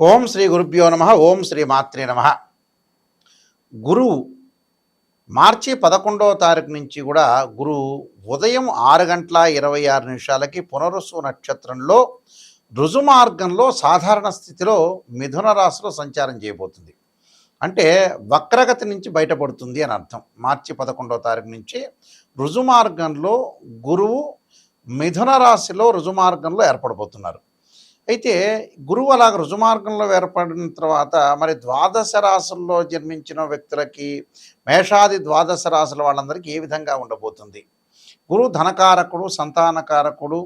ఓం శ్రీ గురుభ్యో నమ. ఓం శ్రీ మాత్రే నమ. గురువు మార్చి 11వ తారీఖు నుంచి కూడా గురువు ఉదయం 6:26 పునరుసు నక్షత్రంలో రుజుమార్గంలో సాధారణ స్థితిలో మిథున రాశిలో సంచారం చేయబోతుంది. అంటే వక్రగతి నుంచి బయటపడుతుంది అని అర్థం. మార్చి 11వ తారీఖు నుంచి రుజుమార్గంలో గురువు మిథున రాశిలో రుజుమార్గంలో ఏర్పడబోతున్నారు. అయితే గురువు అలాగ రుజుమార్గంలో ఏర్పడిన తర్వాత మరి ద్వాదశ రాశుల్లో జన్మించిన వ్యక్తులకి, మేషాది ద్వాదశ రాశుల వాళ్ళందరికీ ఏ విధంగా ఉండబోతుంది? గురువు ధనకారకుడు, సంతానకారకుడు,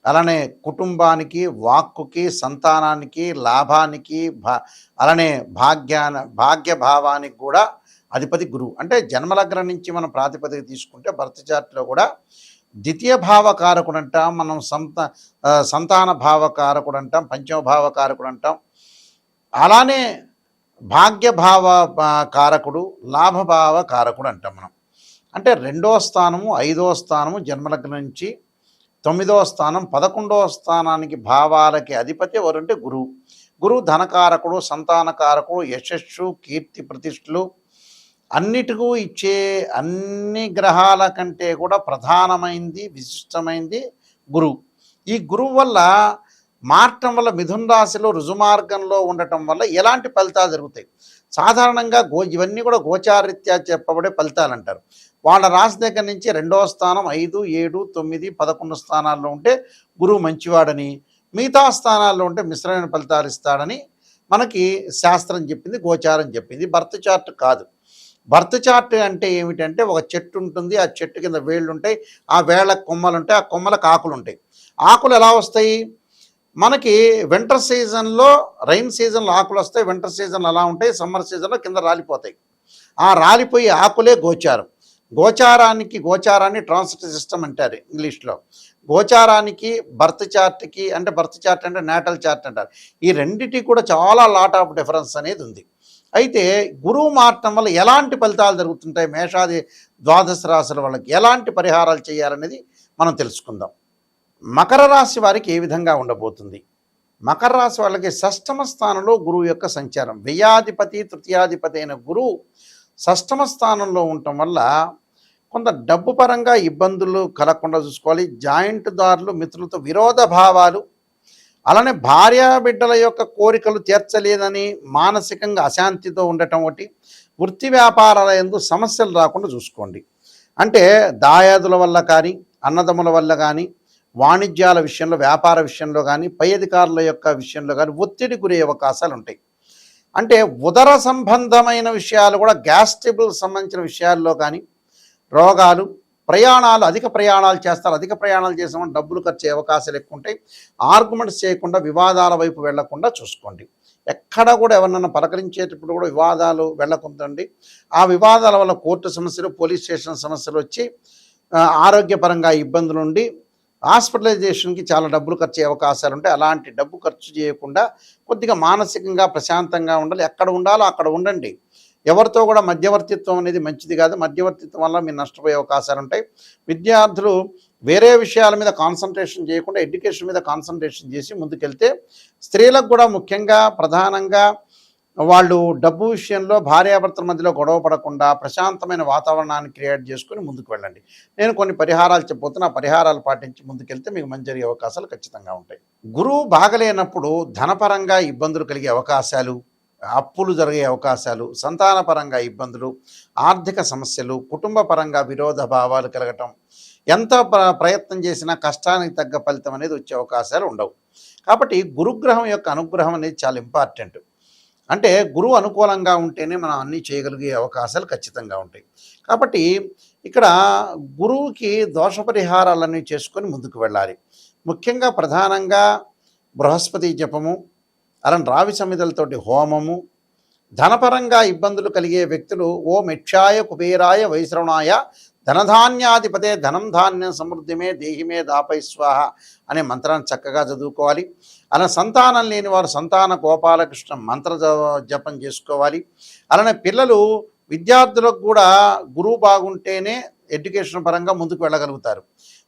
అలానే కుటుంబానికి, వాక్కుకి, సంతానానికి, లాభానికి, అలానే భాగ్యభావానికి కూడా అధిపతి గురువు. అంటే జన్మలగ్నం నుంచి మనం ప్రాతిపదిక తీసుకుంటే బర్త్ చార్ట్లో కూడా ద్వితీయ భావకారకుడు అంటాం, మనం సంతాన భావకారకుడు అంటాం, పంచమ భావకారకుడు అంటాం. అలానే భాగ్యభావ కారకుడు, లాభభావ కారకుడు అంటాం మనం. అంటే 2వ స్థానము, 5వ స్థానము జన్మలగ్నం నుంచి 9వ స్థానం, 11వ స్థానానికి భావాలకి అధిపతి ఎవరంటే గురువు. గురువు ధనకారకుడు, సంతానకారకుడు, యశస్సు, కీర్తి ప్రతిష్టలు అన్నిటికూ ఇచ్చే అన్ని గ్రహాల కంటే కూడా ప్రధానమైంది, విశిష్టమైంది గురువు. ఈ గురువు వల్ల మారటం వల్ల మిథున రాశిలో రుజుమార్గంలో ఉండటం వల్ల ఎలాంటి ఫలితాలు జరుగుతాయి? సాధారణంగా ఇవన్నీ కూడా గోచారీత్యా చెప్పబడే ఫలితాలు అంటారు. వాళ్ళ రాశి దగ్గర నుంచి 2వ స్థానం, 5, 7, 9, 11 స్థానాల్లో ఉంటే గురువు మంచివాడని, మిగతా స్థానాల్లో ఉంటే మిశ్రమైన ఫలితాలు ఇస్తాడని మనకి శాస్త్రం చెప్పింది, గోచారం చెప్పింది. బర్త్ చార్ట్ కాదు. బర్త్ చార్ట్ అంటే ఏమిటంటే ఒక చెట్టు ఉంటుంది, ఆ చెట్టు కింద వేళ్ళు ఉంటాయి, ఆ వేళ్ళకు కొమ్మలు ఉంటాయి, ఆ కొమ్మలకు ఆకులు ఉంటాయి. ఆకులు ఎలా వస్తాయి? మనకి వింటర్ సీజన్లో, రైన్ సీజన్లో ఆకులు వస్తాయి, వింటర్ సీజన్లో అలా ఉంటాయి, సమ్మర్ సీజన్లో కింద రాలిపోతాయి. ఆ రాలిపోయి ఆకులే గోచారం. గోచారాన్ని ట్రాన్సిట్ సిస్టమ్ అంటారు ఇంగ్లీష్లో. గోచారానికి బర్త్ చార్ట్కి, అంటే బర్త్ చార్ట్ అంటే నేటల్ చార్ట్ అంటారు. ఈ రెండిటికి కూడా చాలా లాట్ ఆఫ్ డిఫరెన్స్ అనేది ఉంది. అయితే గురువు మారటం వల్ల ఎలాంటి ఫలితాలు జరుగుతుంటాయి, మేషాది ద్వాదశ రాశుల వాళ్ళకి ఎలాంటి పరిహారాలు చేయాలనేది మనం తెలుసుకుందాం. మకర రాశి వారికి ఏ విధంగా ఉండబోతుంది? మకర రాశి వాళ్ళకి 6వ స్థానంలో గురువు యొక్క సంచారం. వ్యయాధిపతి, తృతీయాధిపతి అయిన గురువు 6వ స్థానంలో ఉండటం వల్ల కొంత డబ్బు పరంగా ఇబ్బందులు కలగకుండా చూసుకోవాలి. జాయింట్ దారులు, మిత్రులతో విరోధ భావాలు, అలానే భార్యాబిడ్డల యొక్క కోరికలు తీర్చలేదని మానసికంగా అశాంతితో ఉండటం ఒకటి. వృత్తి వ్యాపారాల యందు సమస్యలు రాకుండా చూసుకోండి. అంటే దాయాదుల వల్ల కానీ, అన్నదమ్ముల వల్ల కానీ, వాణిజ్యాల విషయంలో, వ్యాపార విషయంలో కానీ, పై అధికారుల యొక్క విషయంలో కానీ ఒత్తిడి గురే అవకాశాలు ఉంటాయి. అంటే ఉదర సంబంధమైన విషయాలు కూడా, గ్యాస్ట్రబుల్ సంబంధించిన విషయాల్లో కానీ, రోగాలు, ప్రయాణాలు, అధిక ప్రయాణాలు చేస్తారు. అధిక ప్రయాణాలు చేసామని డబ్బులు ఖర్చు అయ్యే అవకాశాలు ఎక్కువ ఉంటాయి. ఆర్గ్యుమెంట్స్ చేయకుండా, వివాదాల వైపు వెళ్లకుండా చూసుకోండి. ఎక్కడ కూడా ఎవరినన్నా పలకరించేటప్పుడు కూడా వివాదాలు వెళ్ళకుందండి. ఆ వివాదాల వల్ల కోర్టు సమస్యలు, పోలీస్ స్టేషన్ సమస్యలు వచ్చి ఆరోగ్యపరంగా ఇబ్బందులు ఉండి హాస్పిటలైజేషన్కి చాలా డబ్బులు ఖర్చు అయ్యే అవకాశాలు ఉంటాయి. అలాంటి డబ్బు ఖర్చు చేయకుండా కొద్దిగా మానసికంగా ప్రశాంతంగా ఉండాలి. ఎక్కడ ఉండాలో అక్కడ ఉండండి. ఎవరితో కూడా మధ్యవర్తిత్వం అనేది మంచిది కాదు. మధ్యవర్తిత్వం వల్ల మీరు నష్టపోయే అవకాశాలు ఉంటాయి. విద్యార్థులు వేరే విషయాల మీద కాన్సన్ట్రేషన్ చేయకుండా ఎడ్యుకేషన్ మీద కాన్సన్ట్రేషన్ చేసి ముందుకెళ్తే, స్త్రీలకు కూడా ముఖ్యంగా ప్రధానంగా వాళ్ళు డబ్బు విషయంలో భార్యాభర్తల మధ్యలో గొడవ పడకుండా ప్రశాంతమైన వాతావరణాన్ని క్రియేట్ చేసుకుని ముందుకు వెళ్ళండి. నేను కొన్ని పరిహారాలు చెప్పబోతున్నా. ఆ పరిహారాలు పాటించి ముందుకెళ్తే మీకు మంచి జరిగే అవకాశాలు ఖచ్చితంగా ఉంటాయి. గురువు బాగలేనప్పుడు ధనపరంగా ఇబ్బందులు కలిగే అవకాశాలు, అప్పులు జరిగే అవకాశాలు, సంతానపరంగా ఇబ్బందులు, ఆర్థిక సమస్యలు, కుటుంబ పరంగా విరోధ భావాలు కలగటం, ఎంత ప్రయత్నం చేసినా కష్టానికి తగ్గ ఫలితం అనేది వచ్చే అవకాశాలు ఉండవు. కాబట్టి గురుగ్రహం యొక్క అనుగ్రహం అనేది చాలా ఇంపార్టెంట్. అంటే గురువు అనుకూలంగా ఉంటేనే మనం అన్నీ చేయగలిగే అవకాశాలు ఖచ్చితంగా ఉంటాయి. కాబట్టి ఇక్కడ గురువుకి దోష పరిహారాలన్నీ చేసుకొని ముందుకు వెళ్ళాలి. ముఖ్యంగా ప్రధానంగా బృహస్పతి జపము, అలాంటి రావి సమిధలతోటి హోమము, ధనపరంగా ఇబ్బందులు కలిగే వ్యక్తులు ఓం యక్షాయ కుబేరాయ వైశ్రవణాయ ధనధాన్యాధిపతే ధనం ధాన్యం సమృద్ధిమే దేహిమే దాపై స్వాహ అనే మంత్రాన్ని చక్కగా చదువుకోవాలి. అలా సంతానం లేని వారు సంతాన గోపాలకృష్ణ మంత్ర జపం చేసుకోవాలి. అలానే పిల్లలు, విద్యార్థులకు కూడా గురువు బాగుంటేనే ఎడ్యుకేషన్ పరంగా ముందుకు వెళ్ళగలుగుతారు.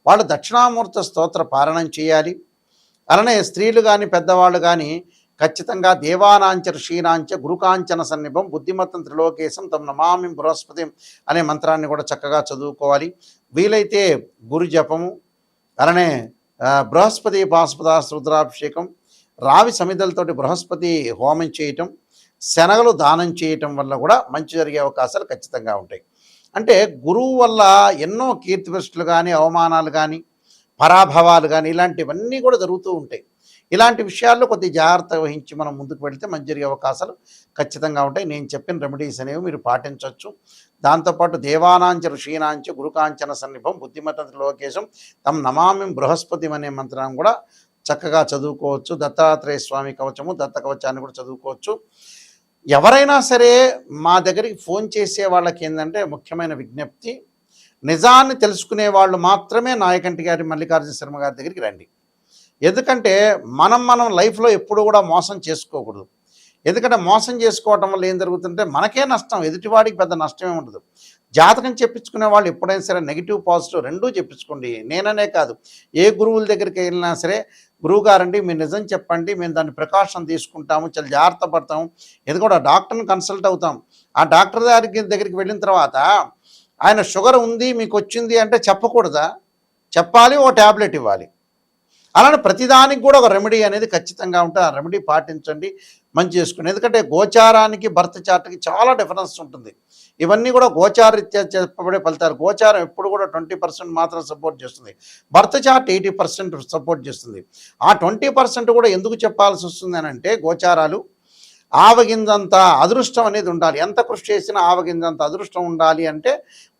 వాళ్ళు దక్షిణామూర్తి స్తోత్ర పారాయణం చేయాలి. అలానే స్త్రీలు కానీ, పెద్దవాళ్ళు కానీ ఖచ్చితంగా దేవానాంచ ఋషీనాంచ గురుకాంచన సన్నిభం బుద్ధిమత్తం త్రిలోకేశం తమ నమామి బృహస్పతి అనే మంత్రాన్ని కూడా చక్కగా చదువుకోవాలి. వీలైతే గురు జపము, అలానే బృహస్పతి పాశుపదాస్త్ర రుద్రాభిషేకం, రావి సమిధలతోటి బృహస్పతి హోమం చేయటం, శనగలు దానం చేయటం వల్ల కూడా మంచి జరిగే అవకాశాలు ఖచ్చితంగా ఉంటాయి. అంటే గురువు వల్ల ఎన్నో కీర్తిప్రతిష్టలు కానీ, అవమానాలు కానీ, పరాభవాలు కానీ ఇలాంటివన్నీ కూడా జరుగుతూ ఉంటాయి. ఇలాంటి విషయాల్లో కొద్ది జాగ్రత్త వహించి మనం ముందుకు వెళితే మంచి జరిగే అవకాశాలు ఖచ్చితంగా ఉంటాయి. నేను చెప్పిన రెమెడీస్ అనేవి మీరు పాటించవచ్చు. దాంతోపాటు దేవానాంచ ఋషీనాంచ గురుకాంచన సన్నిభం బుద్ధిమత లోకేశం తమ నమామి బృహస్పతి అనే మంత్రాన్ని కూడా చక్కగా చదువుకోవచ్చు. దత్తాత్రేయ స్వామి కవచము, దత్త కవచాన్ని కూడా చదువుకోవచ్చు. ఎవరైనా సరే మా దగ్గరికి ఫోన్ చేసే వాళ్ళకి ఏంటంటే ముఖ్యమైన విజ్ఞప్తి, నిజాన్ని తెలుసుకునే వాళ్ళు మాత్రమే నాయకంటి గారి మల్లికార్జున శర్మ గారి దగ్గరికి రండి. ఎందుకంటే మనం లైఫ్లో ఎప్పుడు కూడా మోసం చేసుకోకూడదు. ఎందుకంటే మోసం చేసుకోవటం వల్ల ఏం జరుగుతుంటే మనకే నష్టం, ఎదుటివాడికి పెద్ద నష్టమే ఉండదు. జాతకం చెప్పించుకునే వాళ్ళు ఎప్పుడైనా సరే నెగిటివ్ పాజిటివ్ రెండూ చెప్పించుకోండి. నేననే కాదు, ఏ గురువుల దగ్గరికి వెళ్ళినా సరే, గురువుగారండి మీరు నిజం చెప్పండి, మేము దాన్ని ప్రికాషన్ తీసుకుంటాము, చాలా జాగ్రత్త పడతాము. ఎందుకంటే డాక్టర్ని కన్సల్ట్ అవుతాం. ఆ డాక్టర్ దగ్గరికి వెళ్ళిన తర్వాత ఆయన షుగర్ ఉంది మీకు వచ్చింది అంటే చెప్పకూడదా? చెప్పాలి, ఓ ట్యాబ్లెట్ ఇవ్వాలి. అలానే ప్రతిదానికి కూడా ఒక రెమెడీ అనేది ఖచ్చితంగా ఉంటుంది. ఆ రెమెడీ పాటించండి, మంచి చేసుకోండి. ఎందుకంటే గోచారానికి బర్త్ చార్ట్కి చాలా డిఫరెన్స్ ఉంటుంది. ఇవన్నీ కూడా గోచారరీత్యా చెప్పబడే ఫలితాలు. గోచారం ఎప్పుడు కూడా 20% మాత్రం సపోర్ట్ చేస్తుంది, బర్త్ చార్ట్ 80% సపోర్ట్ చేస్తుంది. ఆ 20% కూడా ఎందుకు చెప్పాల్సి వస్తుంది అని అంటే, గోచారాలు ఆవగింజంత అదృష్టం అనేది ఉండాలి. ఎంత కృషి చేసినా ఆవగింజంత అదృష్టం ఉండాలి అంటే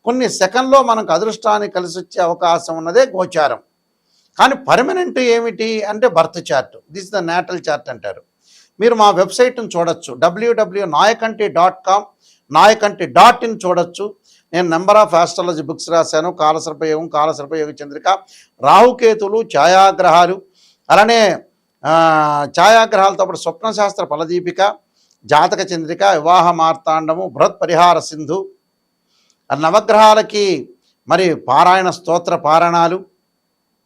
కొన్ని సెకండ్లో మనకు అదృష్టాన్ని కలిసి వచ్చే అవకాశం ఉన్నదే గోచారం. కానీ పర్మనెంట్ ఏమిటి అంటే birth chart. This the natal chart అంటారు. మీరు మా వెబ్సైట్ని చూడొచ్చు, www.nayakanti.com, nayakanti.in చూడొచ్చు. నేను నెంబర్ ఆఫ్ ఆస్ట్రాలజీ బుక్స్ రాశాను. కాలసర్పయోగం, కాలసర్పయోగ చంద్రిక, రాహుకేతులు, ఛాయాగ్రహాలు, అలానే ఛాయాగ్రహాలతో పాటు స్వప్నశాస్త్ర ఫలదీపిక, జాతక చంద్రిక, వివాహ మార్తాండము, బృహత్ పరిహార సింధు, నవగ్రహాలకి మరి పారాయణ స్తోత్ర పారాయణాలు,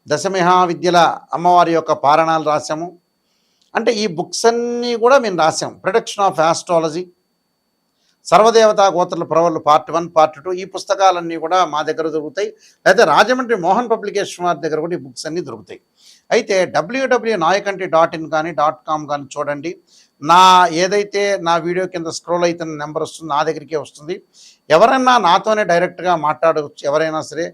దశమహావిద్యల అమ్మవారి యొక్క పారాయణాలు రాశాము. అంటే ఈ బుక్స్ అన్నీ కూడా మేము రాసాం. ప్రొడక్షన్ ఆఫ్ ఆస్ట్రాలజీ, సర్వదేవతా గోత్రుల ప్రవర్లు పార్ట్ 1, పార్ట్ 2 ఈ పుస్తకాలన్నీ కూడా మా దగ్గర దొరుకుతాయి. అయితే రాజమండ్రి మోహన్ పబ్లికేషన్ వారి దగ్గర కూడా ఈ బుక్స్ అన్నీ దొరుకుతాయి. అయితే www.nayakanti.in కానీ .com కానీ చూడండి. ఏదైతే నా వీడియో కింద స్క్రోల్ అవుతున్న నెంబర్ వస్తుంది, నా దగ్గరికే వస్తుంది. ఎవరైనా నాతోనే డైరెక్ట్గా మాట్లాడవచ్చు. ఎవరైనా సరే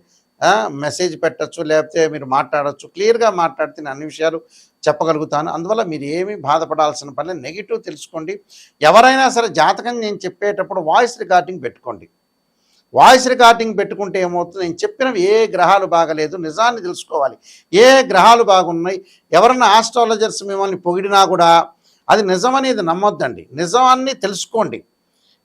మెసేజ్ పెట్టచ్చు, లేకపోతే మీరు మాట్లాడచ్చు. క్లియర్గా మాట్లాడితే నేను అన్ని విషయాలు చెప్పగలుగుతాను. అందువల్ల మీరు ఏమీ బాధపడాల్సిన పని లేదు. నెగిటివ్ తెలుసుకోండి. ఎవరైనా సరే జాతకం నేను చెప్పేటప్పుడు వాయిస్ రికార్డింగ్ పెట్టుకోండి. వాయిస్ రికార్డింగ్ పెట్టుకుంటే ఏమవుతుంది, నేను చెప్పినవి ఏ గ్రహాలు బాగలేదు, నిజాన్ని తెలుసుకోవాలి. ఏ గ్రహాలు బాగున్నాయి, ఎవరన్నా ఆస్ట్రాలజర్స్ మిమ్మల్ని పొగిడినా కూడా అది నిజమనేది నమ్మొద్దండి. నిజాన్ని తెలుసుకోండి.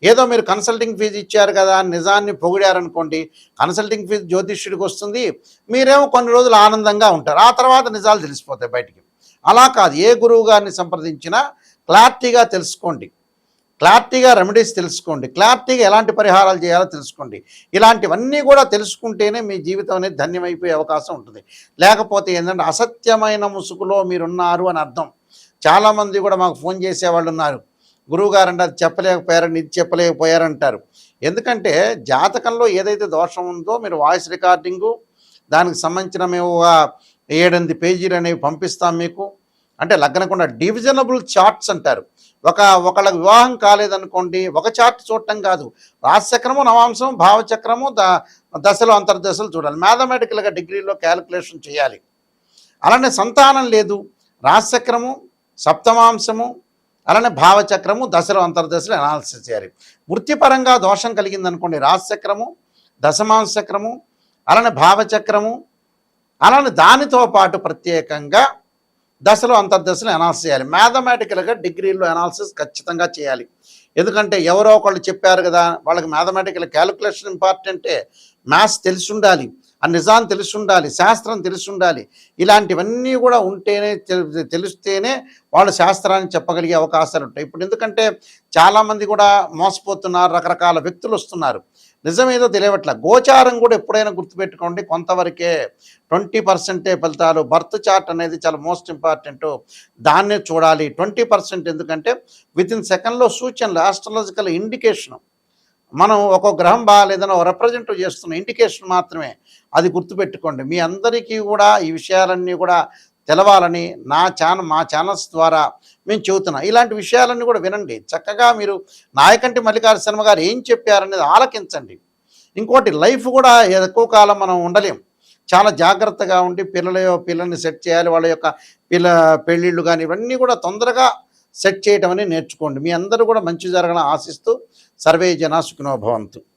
ఏదో మీరు కన్సల్టింగ్ ఫీజు ఇచ్చారు కదా నిజాన్ని పొగిడారనుకోండి, కన్సల్టింగ్ ఫీజు జ్యోతిష్యుడికి వస్తుంది, మీరేమో కొన్ని రోజులు ఆనందంగా ఉంటారు, ఆ తర్వాత నిజాలు తెలిసిపోతాయి బయటికి. అలా కాదు, ఏ గురువు గారిని సంప్రదించినా క్లారిటీగా తెలుసుకోండి, క్లారిటీగా రెమెడీస్ తెలుసుకోండి, క్లారిటీగా ఎలాంటి పరిహారాలు చేయాలో తెలుసుకోండి. ఇలాంటివన్నీ కూడా తెలుసుకుంటేనే మీ జీవితం అనేది ధన్యమైపోయే అవకాశం ఉంటుంది. లేకపోతే ఏంటంటే అసత్యమైన ముసుగులో మీరున్నారు అని అర్థం. చాలామంది కూడా మాకు ఫోన్ చేసేవాళ్ళు ఉన్నారు, గురువుగారంటే అది చెప్పలేకపోయారని, ఇది చెప్పలేకపోయారంటారు. ఎందుకంటే జాతకంలో ఏదైతే దోషం ఉందో మీరు వాయిస్ రికార్డింగు, దానికి సంబంధించిన మేము 7-8 పేజీలు అనేవి పంపిస్తాం మీకు. అంటే లగ్నకుండా డివిజనబుల్ చార్ట్స్ అంటారు. ఒకళ్ళకి వివాహం కాలేదనుకోండి, ఒక చార్ట్ చూడటం కాదు, రాశిచక్రము, నవాంశం, భావచక్రము, దశలు అంతర్దశలు చూడాలి. మ్యాథమెటికల్గా డిగ్రీలో క్యాలిక్యులేషన్ చేయాలి. అలానే సంతానం లేదు, రాశిచక్రము, సప్తమాంశము, అలానే భావచక్రము, దశలు అంతర్దశలు అనాలిసిస్ చేయాలి. వృత్తిపరంగా దోషం కలిగిందనుకోండి, రాశిచక్రము, దశమాంశ చక్రము, అలానే భావచక్రము, అలానే దానితో పాటు ప్రత్యేకంగా దశలు అంతర్దశలు అనాలిసిస్ చేయాలి. మ్యాథమెటికల్గా డిగ్రీలో అనాలిసిస్ ఖచ్చితంగా చేయాలి. ఎందుకంటే ఎవరో ఒకళ్ళు చెప్పారు కదా, వాళ్ళకి మ్యాథమెటికల్ క్యాలిక్యులేషన్ ఇంపార్టెంటే. మ్యాథ్స్ తెలిసి ఉండాలి, ఆ నిజాన్ని తెలిసి ఉండాలి, శాస్త్రం తెలిసి ఉండాలి. ఇలాంటివన్నీ కూడా ఉంటేనే తెలిస్తేనే వాళ్ళు శాస్త్రాన్ని చెప్పగలిగే అవకాశాలు ఉంటాయి. ఇప్పుడు ఎందుకంటే చాలామంది కూడా మోసపోతున్నారు, రకరకాల వ్యక్తులు వస్తున్నారు. నిజమేదో తెలియవట్ల. గోచారం కూడా ఎప్పుడైనా గుర్తుపెట్టుకోండి కొంతవరకే. 20% ఫలితాలు. బర్త్ చార్ట్ అనేది చాలా మోస్ట్ ఇంపార్టెంటు. దాన్నే చూడాలి. 20% ఎందుకంటే వితిన్ సెకండ్‌లో సూచనలు ఆస్ట్రాలజికల్ ఇండికేషను. మనం ఒక్కో గ్రహం బాగాలేదని రిప్రజెంట్ చేస్తున్న ఇండికేషన్ మాత్రమే. అది గుర్తుపెట్టుకోండి. మీ అందరికీ కూడా ఈ విషయాలన్నీ కూడా తెలవాలని మా ఛానల్స్ ద్వారా మేము చెబుతున్నాం. ఇలాంటి విషయాలన్నీ కూడా వినండి. చక్కగా మీరు నాయకంటి మల్లికార్జున శర్మ గారు ఏం చెప్పారనేది ఆలకించండి. ఇంకోటి లైఫ్ కూడా ఎక్కువ కాలం మనం ఉండలేం. చాలా జాగ్రత్తగా ఉండి పిల్లల్ని సెట్ చేయాలి. వాళ్ళ యొక్క పెళ్ళిళ్ళు కానీ ఇవన్నీ కూడా తొందరగా సెట్ చేయటం అని నేర్చుకోండి. మీ అందరూ కూడా మంచి జరగాలని ఆశిస్తూ సర్వే జనా సుఖినో భవంతు.